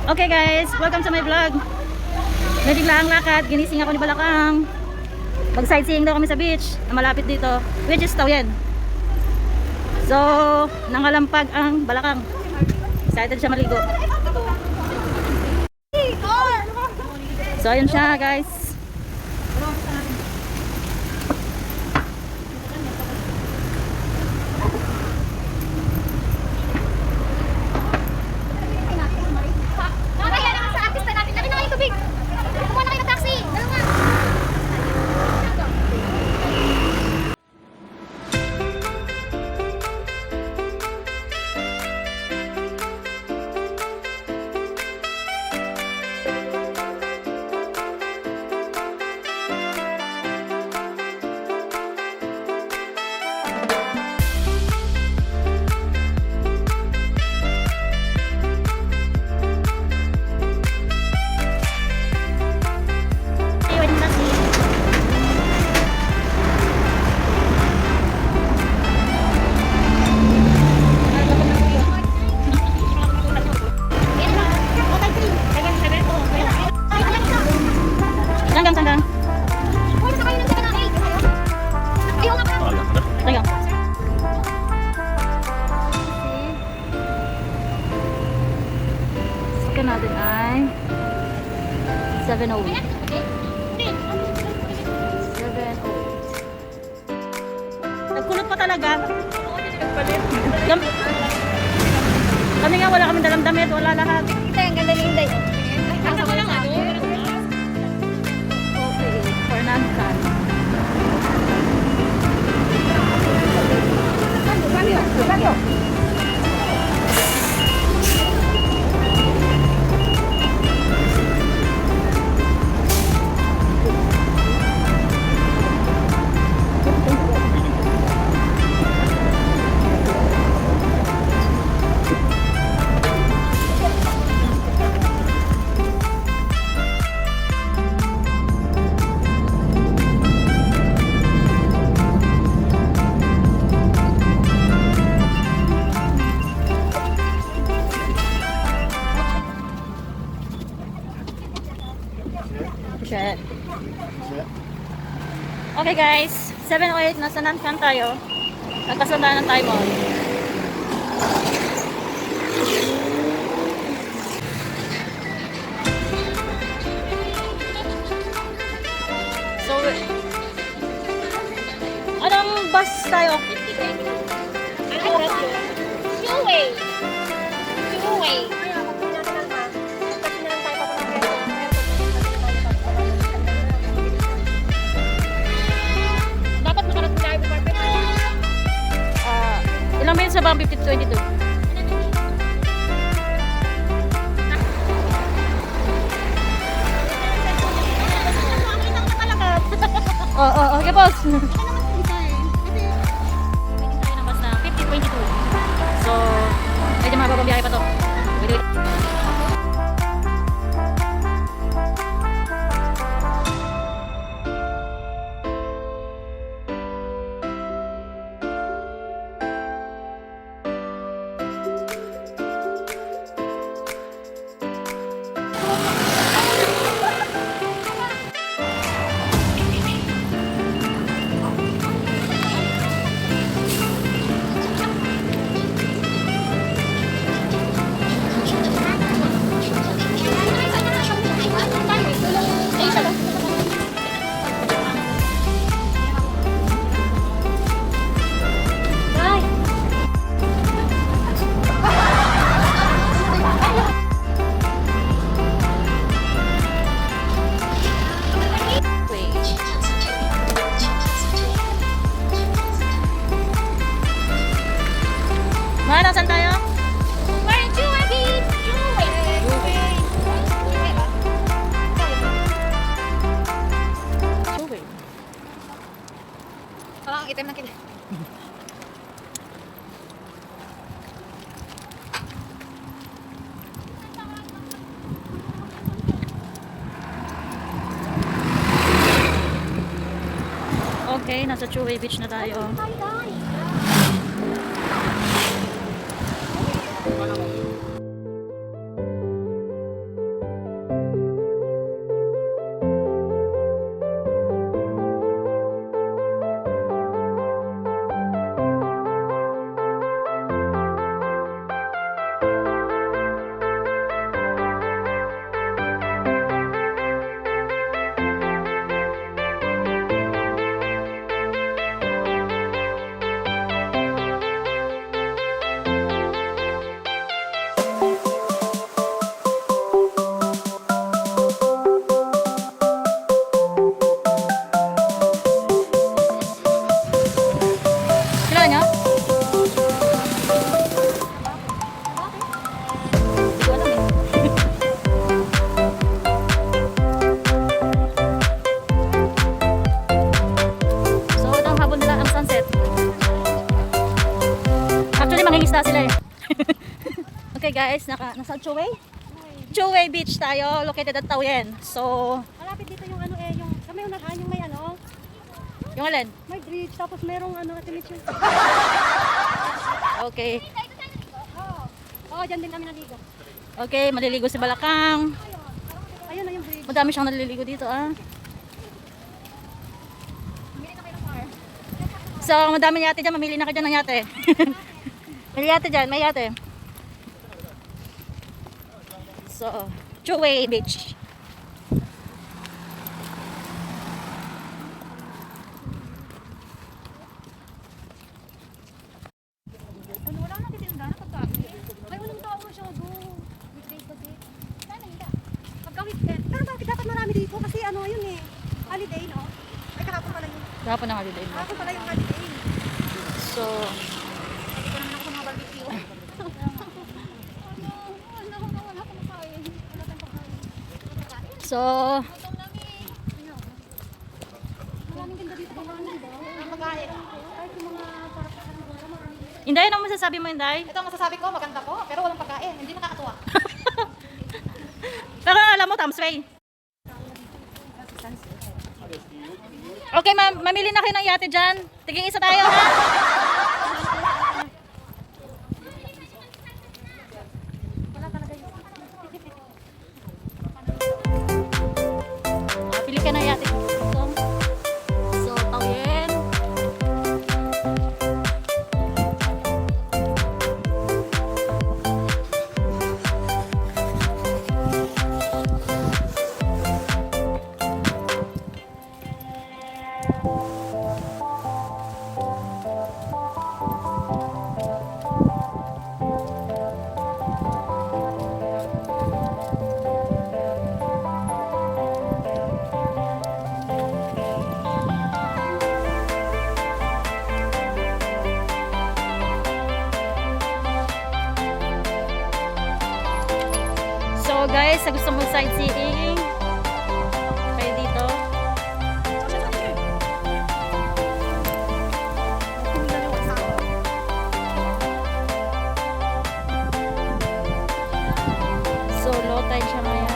Okay guys, welcome to my vlog. May biglaang lakad, ginising ako ni Balakang. Mag-sightseeing daw kami sa beach na malapit dito, which is Taoyuan. So, nangalampag ang Balakang. Excited siya maligo. So, ayun siya guys. Tanggang. Saka natin ay 708. 708. Nagkulot pa talaga. Kami nga wala kami dalang damit, wala lahat. Ito yung ganda ni Inday. Asa ko lang ano? Okay, for non-can. Bagyo. Shit. Okay guys, 708, nasa non-can tayo. Nagkasandaan ng time on. So, anong bus tayo? Ano oras yun? Zhuwei. Dapat makarating tayo before 50. Ilang minutes na ba ang 50-22? Okay boss. Pwede tayo ng bus na 50-22. So, medyo mababang biyahe pa to. Wait. Mana, saan tayo? Zhuwei. Parang item na kita. Okay, nasa Zhuwei Beach na tayo. isda sila eh. Okay guys, nasa Zhuwei? Zhuwei Beach tayo, located at Taoyuan. So, Malapit dito yung ano eh, yung sa may unahan, yung may ano, yung alin? may bridge, tapos merong ano, Mytch yung... Okay. Oo, dyan din kami naligo. Okay, maliligo si Balakang. Ayun na yung bridge. Madami siyang naliligo dito ah. So, madami yate dyan. Mamili na ka dyan ng yate. May yate dyan, may yate. So, Zhuwei Beach. Ano, wala na titinda na pagkain. Ay, walang tao masyado. Weekdays kasi. Sana nila. Pagka-weekend. Pero bakit dapat marami dito? Kasi ano yun eh. Holiday, no? Ay, kahapon pala yun. Kahapon ng holiday mo. Kahapon pala yung holiday. So, Hindi ko naman ako sa mga barbecue. Wala akong makain. Wala tayong pagkain. so, Maraming ganda dito. Maraming ba? Ang pagkain. Kahit yung mga parang marami. Inday, ano masasabi mo, Inday? Ito ang masasabi ko, maganda ko, pero walang pagkain. Hindi nakakatuwa. Pero alam mo, Tamsway. Okay, mamili na kayo ng yate dyan. Tiging isa tayo, ha? Wala talaga yun. Pili ka ng yate dito. So, Taoyuan. So guys, sa gusto mong sightseeing, kayo dito. So low tide siya ngayon.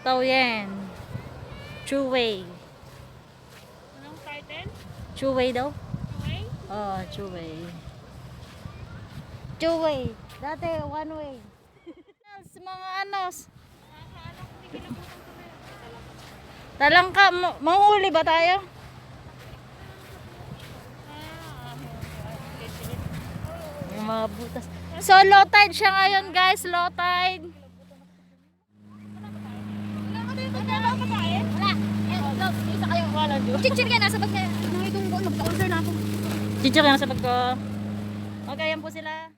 Taoyuan. Zhuwei. Anong title? Zhuwei daw? Zhuwei? Oh, Zhuwei. Zhuwei. Dati, one way. Sa mga anos. Talangka, manghuli ba tayo? Yung mga butas. So, low tide siya ngayon, guys. Low tide. Chichir ka, nasa bag na. Ano itong buwan, magka-order na ako. Chichir lang sa bag ko. Okay, yan po sila.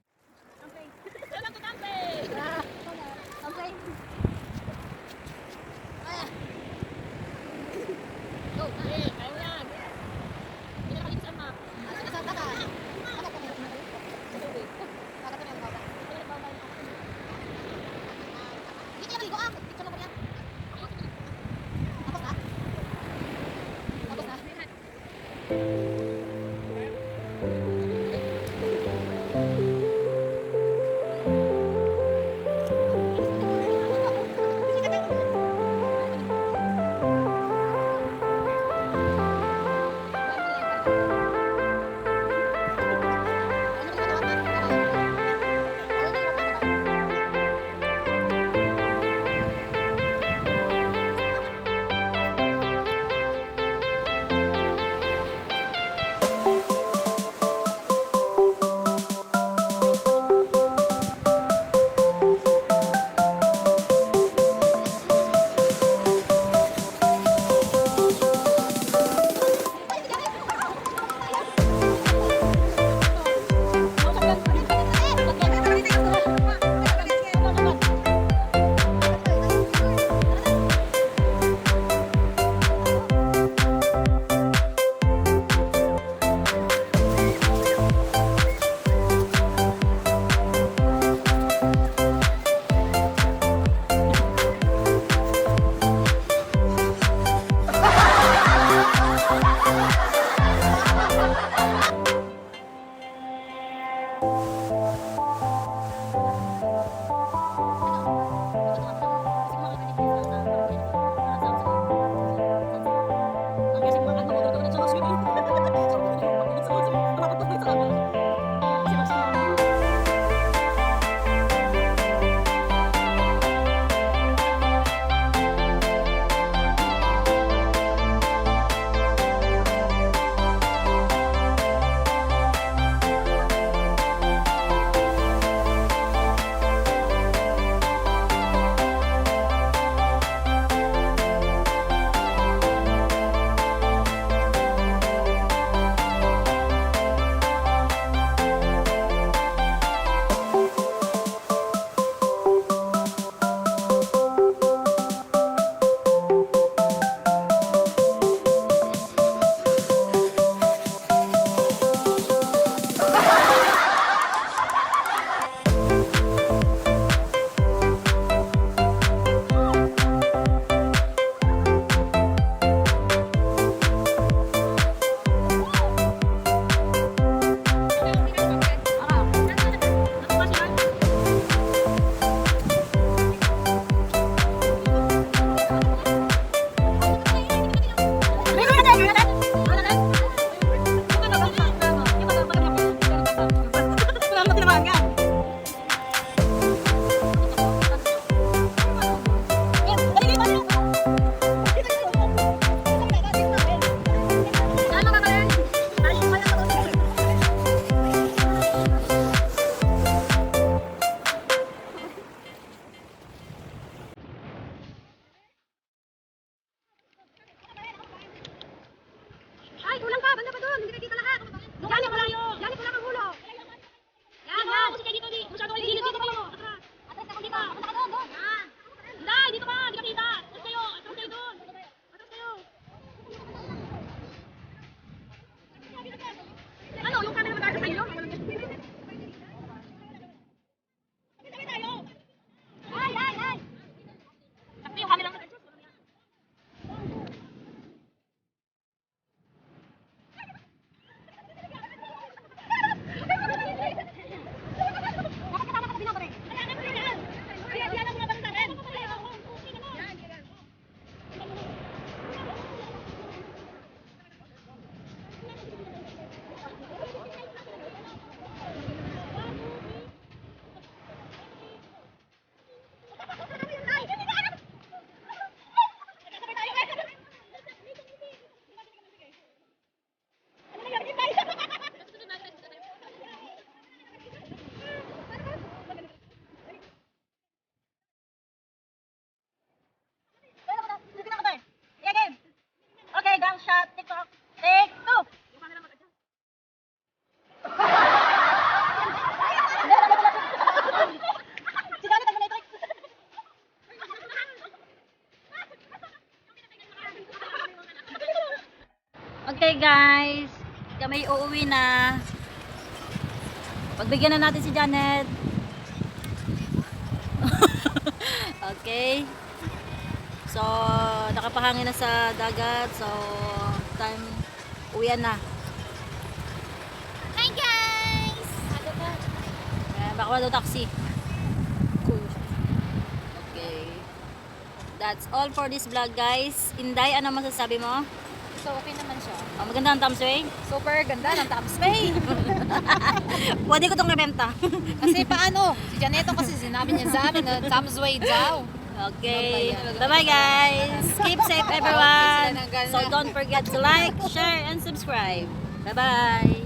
Okay guys, kami uuwi na. Pagbigyan na natin si Janet. Okay. So, nakapahangin na sa dagat. So, time uwian na. Hi guys! Baka wala daw taxi. Okay. That's all for this vlog guys. Inday, ano masasabi mo? So, okay naman siya. Oh, maganda ang Tamsway. Super ganda ng Tapsway. Pwede ko itong rebenta. Kasi paano? Si Janeto kasi sinabi niya sa amin na Tapsway daw. Okay. Bye-bye guys. Keep safe everyone. So don't forget to like, share, and subscribe. Bye-bye.